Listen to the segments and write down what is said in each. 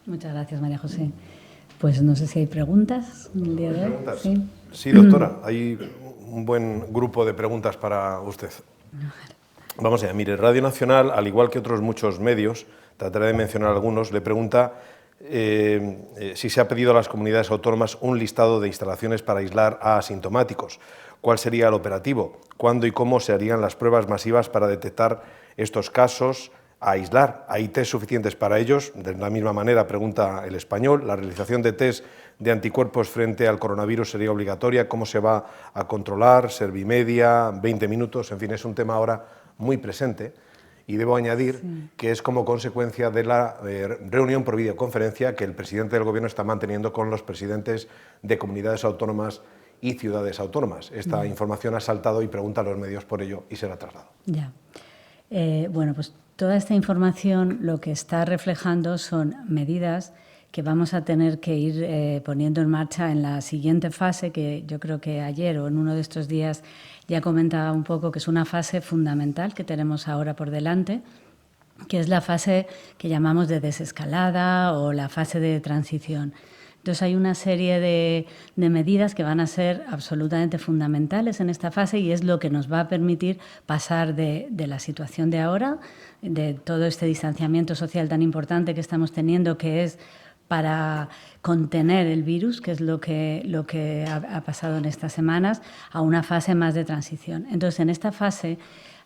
Muchas gracias, María José. Pues no sé si hay preguntas en el día de hoy. ¿Preguntas? Sí, doctora, hay un buen grupo de preguntas para usted. Vamos allá, mire, Radio Nacional, al igual que otros muchos medios, trataré de mencionar algunos, le pregunta si se ha pedido a las comunidades autónomas un listado de instalaciones para aislar a asintomáticos. ¿Cuál sería el operativo? ¿Cuándo y cómo se harían las pruebas masivas para detectar estos casos a aislar? ¿Hay test suficientes para ellos? De la misma manera, pregunta El Español, ¿la realización de test de anticuerpos frente al coronavirus sería obligatoria? ¿Cómo se va a controlar? ¿Servimedia? ¿20 minutos? En fin, es un tema ahora muy presente. Y debo añadir que es como consecuencia de la reunión por videoconferencia que el presidente del Gobierno está manteniendo con los presidentes de comunidades autónomas y ciudades autónomas. Esta información ha saltado y pregunta a los medios por ello y se la traslado. Ya. Bueno, pues toda esta información lo que está reflejando son medidas que vamos a tener que ir poniendo en marcha en la siguiente fase, que yo creo que ayer o en uno de estos días ya comentaba un poco, que es una fase fundamental que tenemos ahora por delante, que es la fase que llamamos de desescalada o la fase de transición. Entonces hay una serie de medidas que van a ser absolutamente fundamentales en esta fase y es lo que nos va a permitir pasar de la situación de ahora, de todo este distanciamiento social tan importante que estamos teniendo, que es para contener el virus, que es lo que ha pasado en estas semanas, a una fase más de transición. Entonces, en esta fase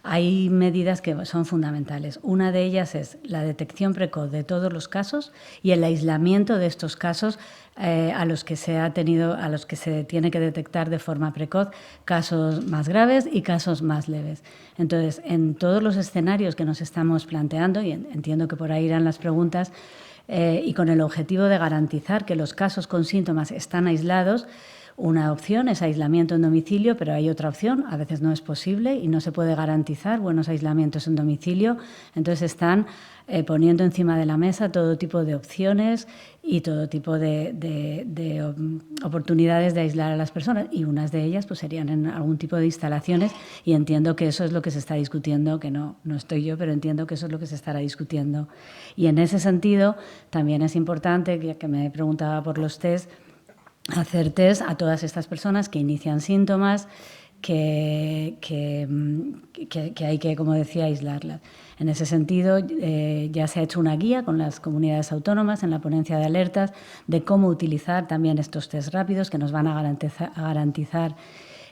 hay medidas que son fundamentales. Una de ellas es la detección precoz de todos los casos y el aislamiento de estos casos a los que se tiene que detectar de forma precoz casos más graves y casos más leves. Entonces, en todos los escenarios que nos estamos planteando, y entiendo que por ahí irán las preguntas, y con el objetivo de garantizar que los casos con síntomas están aislados. Una opción es aislamiento en domicilio, pero hay otra opción, a veces no es posible y no se puede garantizar buenos aislamientos en domicilio. Entonces están poniendo encima de la mesa todo tipo de opciones y todo tipo de oportunidades de aislar a las personas, y unas de ellas pues serían en algún tipo de instalaciones, y entiendo que eso es lo que se está discutiendo, que no estoy yo, pero entiendo que eso es lo que se estará discutiendo. Y en ese sentido también es importante, ya que me preguntaba por los test, hacer test a todas estas personas que inician síntomas, que hay que, como decía, aislarlas. En ese sentido, ya se ha hecho una guía con las comunidades autónomas en la ponencia de alertas de cómo utilizar también estos test rápidos que nos van a garantizar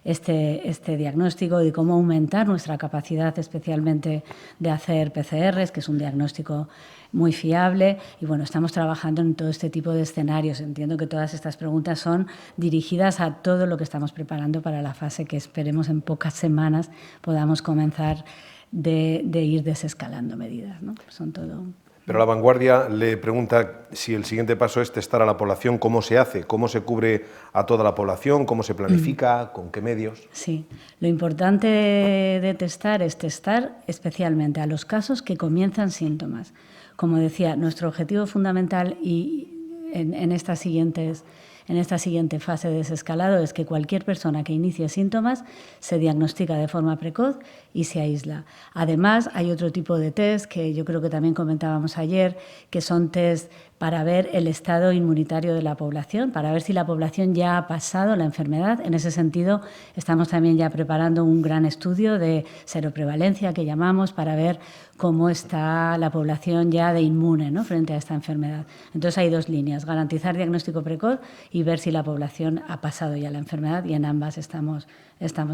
este diagnóstico, y cómo aumentar nuestra capacidad, especialmente de hacer PCRs, que es un diagnóstico muy fiable. Y bueno, estamos trabajando en todo este tipo de escenarios. Entiendo que todas estas preguntas son dirigidas a todo lo que estamos preparando para la fase que esperemos en pocas semanas podamos comenzar de ir desescalando medidas, ¿no? Son todo. Pero La Vanguardia le pregunta si el siguiente paso es testar a la población, ¿cómo se hace? ¿Cómo se cubre a toda la población? ¿Cómo se planifica? ¿Con qué medios? Sí, lo importante de testar es testar especialmente a los casos que comienzan síntomas. Como decía, nuestro objetivo fundamental en esta siguiente fase de desescalado es que cualquier persona que inicie síntomas se diagnostica de forma precoz y se aísla. Además, hay otro tipo de test que yo creo que también comentábamos ayer, que son test para ver el estado inmunitario de la población, para ver si la población ya ha pasado la enfermedad. En ese sentido, estamos también ya preparando un gran estudio de seroprevalencia, que llamamos, para ver cómo está la población ya de inmune, ¿no?, frente a esta enfermedad. Entonces hay dos líneas: garantizar diagnóstico precoz y ver si la población ha pasado ya la enfermedad, y en ambas estamos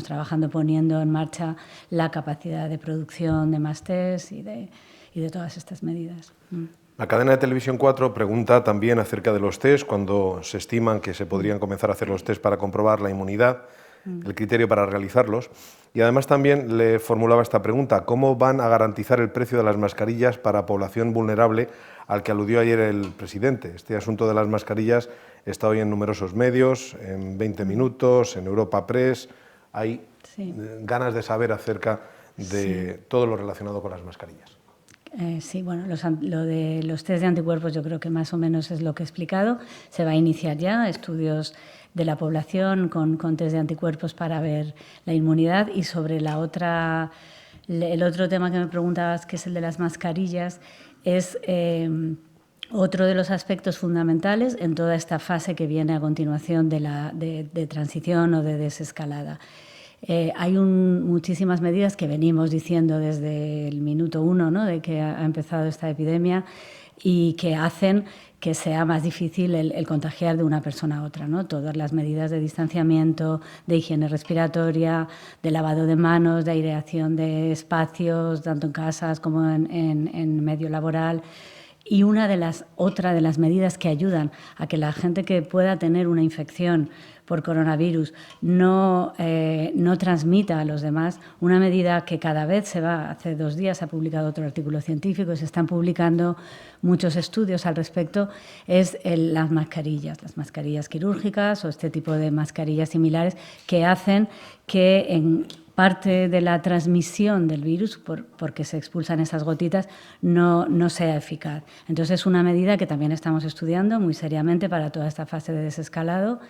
trabajando, poniendo en marcha la capacidad de producción de más test y de todas estas medidas. La cadena de Televisión 4 pregunta también acerca de los test, cuando se estiman que se podrían comenzar a hacer los test para comprobar la inmunidad, el criterio para realizarlos. Y además también le formulaba esta pregunta: ¿cómo van a garantizar el precio de las mascarillas para población vulnerable, al que aludió ayer el presidente? Este asunto de las mascarillas está hoy en numerosos medios, en 20 minutos, en Europa Press. Hay ganas de saber acerca de todo lo relacionado con las mascarillas. Sí, bueno, lo de los test de anticuerpos yo creo que más o menos es lo que he explicado. Se va a iniciar ya estudios de la población con test de anticuerpos para ver la inmunidad. Y sobre el otro tema que me preguntabas, que es el de las mascarillas, es Otro de los aspectos fundamentales en toda esta fase que viene a continuación de transición o de desescalada. Hay muchísimas medidas que venimos diciendo desde el minuto 1, ¿no?, de que ha empezado esta epidemia, y que hacen que sea más difícil el contagiar de una persona a otra, ¿no? Todas las medidas de distanciamiento, de higiene respiratoria, de lavado de manos, de aireación de espacios, tanto en casas como en medio laboral. Y otra de las medidas que ayudan a que la gente que pueda tener una infección por coronavirus no transmita a los demás, una medida que cada vez hace 2 días se ha publicado otro artículo científico y se están publicando muchos estudios al respecto, es las mascarillas quirúrgicas o este tipo de mascarillas similares que hacen que en parte de la transmisión del virus, porque se expulsan esas gotitas, no sea eficaz. Entonces es una medida que también estamos estudiando muy seriamente para toda esta fase de desescalado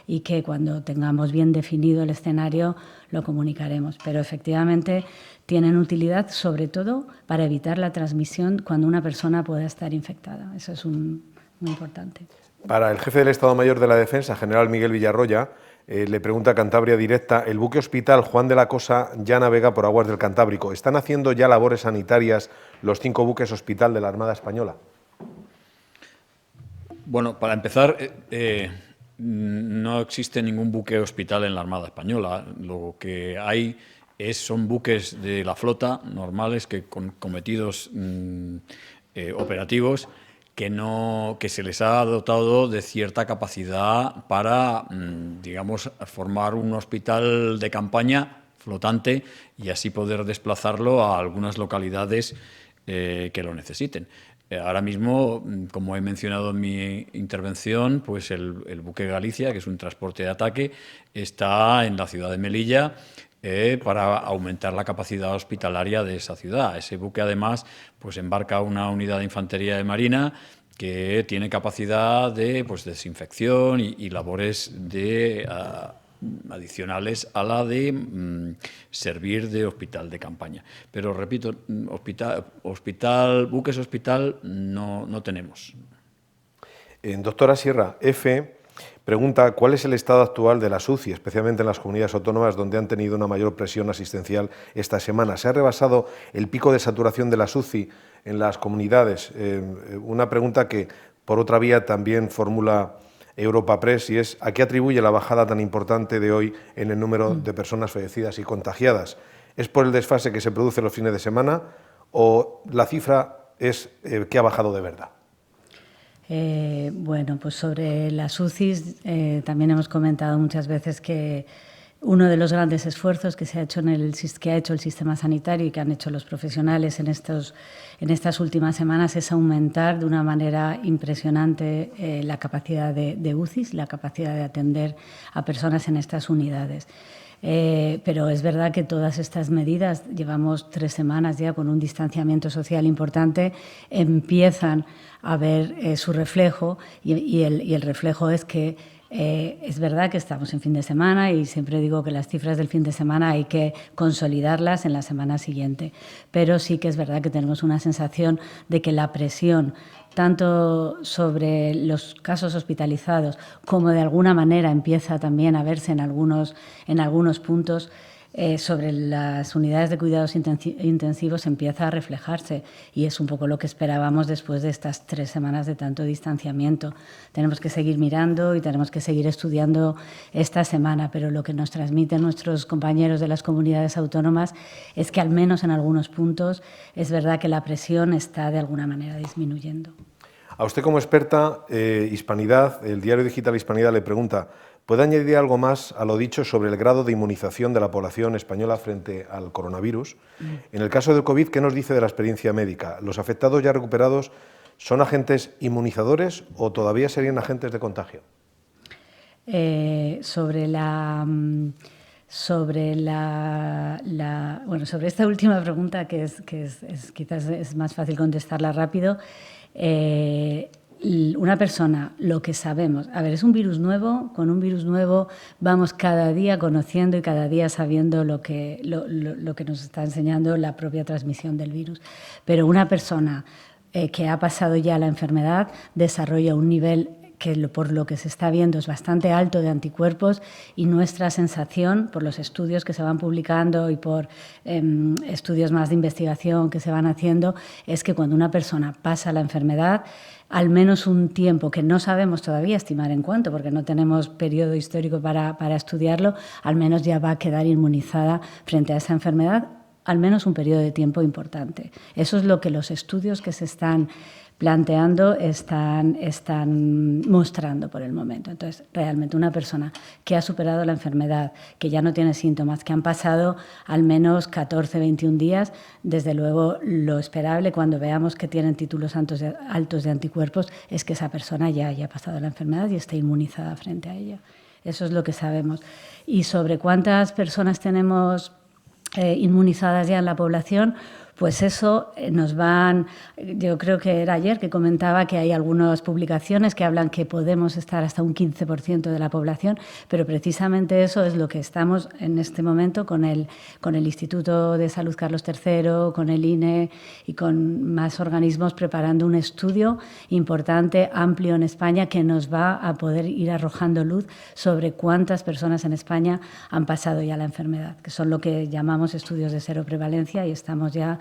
y que cuando tengamos bien definido el escenario lo comunicaremos. Pero efectivamente tienen utilidad sobre todo para evitar la transmisión cuando una persona pueda estar infectada. Eso es muy importante. Para el jefe del Estado Mayor de la Defensa, general Miguel Villarroya, le pregunta Cantabria Directa, el buque hospital Juan de la Cosa ya navega por aguas del Cantábrico. ¿Están haciendo ya labores sanitarias los 5 buques hospital de la Armada Española? Bueno, para empezar, no existe ningún buque hospital en la Armada Española. Lo que hay son buques de la flota normales que con cometidos operativos que se les ha dotado de cierta capacidad para, digamos, formar un hospital de campaña flotante y así poder desplazarlo a algunas localidades que lo necesiten. Ahora mismo, como he mencionado en mi intervención, pues el buque Galicia, que es un transporte de ataque, está en la ciudad de Melilla para aumentar la capacidad hospitalaria de esa ciudad. Ese buque, además, pues embarca una unidad de infantería de marina que tiene capacidad de desinfección y labores adicionales a la de servir de hospital de campaña. Pero, repito, buques hospital no tenemos. Doctora Sierra, pregunta cuál es el estado actual de las UCI, especialmente en las comunidades autónomas donde han tenido una mayor presión asistencial esta semana. ¿Se ha rebasado el pico de saturación de las UCI en las comunidades? Una pregunta que, por otra vía, también formula Europa Press, y es ¿a qué atribuye la bajada tan importante de hoy en el número de personas fallecidas y contagiadas? ¿Es por el desfase que se produce los fines de semana o la cifra es que ha bajado de verdad? Bueno, pues sobre las UCIs también hemos comentado muchas veces que uno de los grandes esfuerzos que ha hecho el sistema sanitario y que han hecho los profesionales en estas últimas semanas es aumentar de una manera impresionante la capacidad de UCIs, la capacidad de atender a personas en estas unidades. Pero es verdad que todas estas medidas, llevamos 3 semanas ya con un distanciamiento social importante, empiezan a ver su reflejo y el reflejo es que es verdad que estamos en fin de semana y siempre digo que las cifras del fin de semana hay que consolidarlas en la semana siguiente, pero sí que es verdad que tenemos una sensación de que la presión tanto sobre los casos hospitalizados como de alguna manera empieza también a verse en algunos puntos sobre las unidades de cuidados intensivos empieza a reflejarse y es un poco lo que esperábamos después de estas 3 semanas de tanto distanciamiento. Tenemos que seguir mirando y tenemos que seguir estudiando esta semana, pero lo que nos transmiten nuestros compañeros de las comunidades autónomas es que al menos en algunos puntos es verdad que la presión está de alguna manera disminuyendo. A usted como experta, Hispanidad, el diario digital Hispanidad le pregunta, ¿puede añadir algo más a lo dicho sobre el grado de inmunización de la población española frente al coronavirus? En el caso del COVID, ¿qué nos dice de la experiencia médica? ¿Los afectados ya recuperados son agentes inmunizadores o todavía serían agentes de contagio? Sobre esta última pregunta, que quizás es más fácil contestarla rápido, una persona, lo que sabemos, es un virus nuevo, con un virus nuevo vamos cada día conociendo y cada día sabiendo lo que nos está enseñando la propia transmisión del virus. Pero una persona que ha pasado ya la enfermedad desarrolla un nivel que por lo que se está viendo es bastante alto de anticuerpos, y nuestra sensación, por los estudios que se van publicando y por estudios más de investigación que se van haciendo, es que cuando una persona pasa la enfermedad, al menos un tiempo, que no sabemos todavía estimar en cuánto, porque no tenemos periodo histórico para estudiarlo, al menos ya va a quedar inmunizada frente a esa enfermedad, al menos un periodo de tiempo importante. Eso es lo que los estudios que se están planteando están mostrando por el momento. Entonces, realmente una persona que ha superado la enfermedad, que ya no tiene síntomas, que han pasado al menos 14, 21 días, desde luego lo esperable cuando veamos que tienen títulos altos de anticuerpos es que esa persona ya haya pasado la enfermedad y esté inmunizada frente a ella. Eso es lo que sabemos. Y sobre cuántas personas tenemos inmunizadas ya en la población, pues eso nos van, yo creo que era ayer que comentaba que hay algunas publicaciones que hablan que podemos estar hasta un 15% de la población, pero precisamente eso es lo que estamos en este momento con el Instituto de Salud Carlos III, con el INE y con más organismos preparando un estudio importante, amplio en España, que nos va a poder ir arrojando luz sobre cuántas personas en España han pasado ya la enfermedad, que son lo que llamamos estudios de seroprevalencia, y estamos ya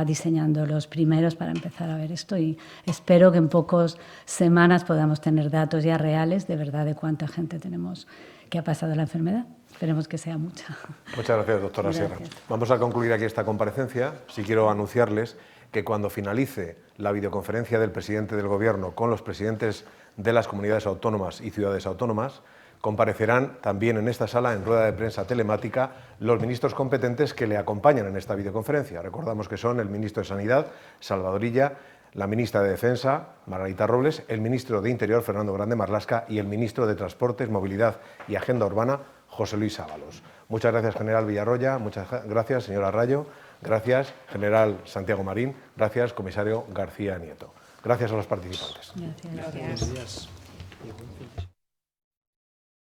diseñando los primeros para empezar a ver esto, y espero que en pocas semanas podamos tener datos ya reales de verdad de cuánta gente tenemos que ha pasado la enfermedad. Esperemos que sea mucha. Muchas gracias, doctora Sierra. Gracias. Vamos a concluir aquí esta comparecencia. Sí quiero anunciarles que cuando finalice la videoconferencia del presidente del Gobierno con los presidentes de las comunidades autónomas y ciudades autónomas, comparecerán también en esta sala, en rueda de prensa telemática, los ministros competentes que le acompañan en esta videoconferencia. Recordamos que son el ministro de Sanidad, Salvador Illa, la ministra de Defensa, Margarita Robles, el ministro de Interior, Fernando Grande Marlaska, y el ministro de Transportes, Movilidad y Agenda Urbana, José Luis Ábalos. Muchas gracias, general Villarroya. Muchas gracias, señora Rayo. Gracias, general Santiago Marín. Gracias, comisario García Nieto. Gracias a los participantes. Gracias. Gracias.